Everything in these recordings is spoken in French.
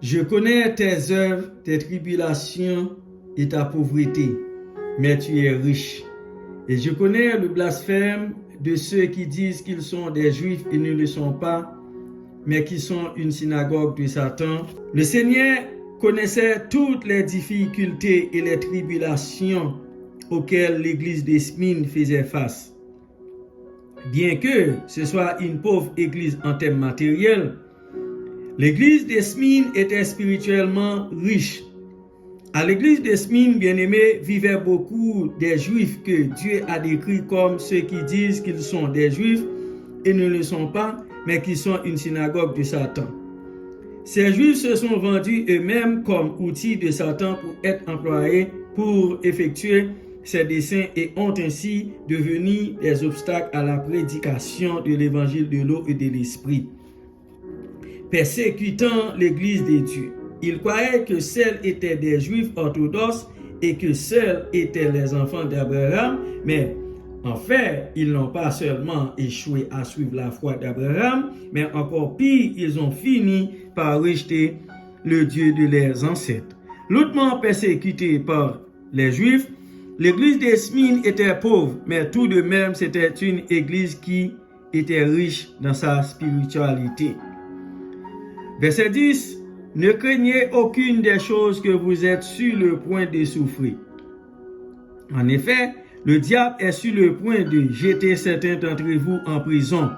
Je connais tes œuvres, tes tribulations et ta pauvreté, mais tu es riche. Et je connais le blasphème de ceux qui disent qu'ils sont des Juifs et ne le sont pas, mais qui sont une synagogue de Satan. Le Seigneur connaissait toutes les difficultés et les tribulations auxquelles l'église de Smyrne faisait face. Bien que ce soit une pauvre église en termes matériels, l'église de Smyrne était spirituellement riche. À l'église de Smyrne, bien-aimés, vivaient beaucoup des Juifs que Dieu a décrits comme ceux qui disent qu'ils sont des Juifs et ne le sont pas, mais qui sont une synagogue de Satan. Ces Juifs se sont vendus eux-mêmes comme outils de Satan pour être employés pour effectuer ses desseins et ont ainsi devenu des obstacles à la prédication de l'évangile de l'eau et de l'esprit, persécutant l'église de Dieu. Ils croyaient que seuls étaient des Juifs orthodoxes et que seuls étaient les enfants d'Abraham, mais en fait, ils n'ont pas seulement échoué à suivre la foi d'Abraham, mais encore pire, ils ont fini par rejeter le Dieu de leurs ancêtres. Lourdement persécutés par les Juifs, l'église de Smyrne était pauvre, mais tout de même, c'était une église qui était riche dans sa spiritualité. Verset 10. Ne craignez aucune des choses que vous êtes sur le point de souffrir. En effet, le diable est sur le point de jeter certains d'entre vous en prison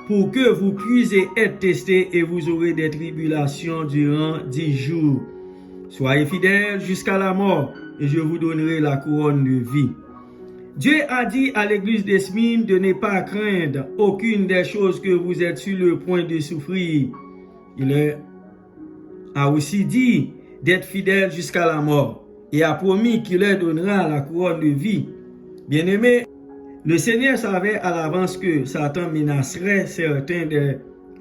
pour que vous puissiez être testés et vous aurez des tribulations durant 10 jours. Soyez fidèles jusqu'à la mort et je vous donnerai la couronne de vie. Dieu a dit à l'église de Smyrne de ne pas craindre aucune des choses que vous êtes sur le point de souffrir. Il a aussi dit d'être fidèle jusqu'à la mort et a promis qu'il leur donnera la couronne de vie. Bien-aimés, le Seigneur savait à l'avance que Satan menacerait certains des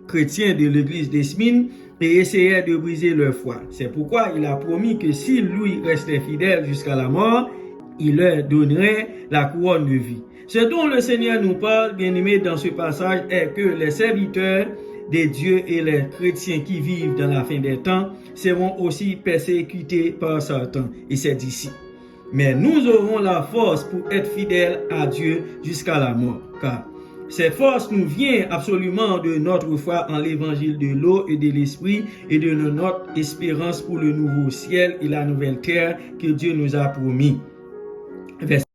chrétiens de l'église de Smyrne et essayait de briser leur foi. C'est pourquoi il a promis que s'ils lui restaient fidèles jusqu'à la mort, il leur donnerait la couronne de vie. Ce dont le Seigneur nous parle, bien-aimés, dans ce passage est que les serviteurs des dieux et les chrétiens qui vivent dans la fin des temps seront aussi persécutés par Satan et ses disciples. Mais nous aurons la force pour être fidèles à Dieu jusqu'à la mort, car cette force nous vient absolument de notre foi en l'évangile de l'eau et de l'esprit et de notre espérance pour le nouveau ciel et la nouvelle terre que Dieu nous a promis. Verset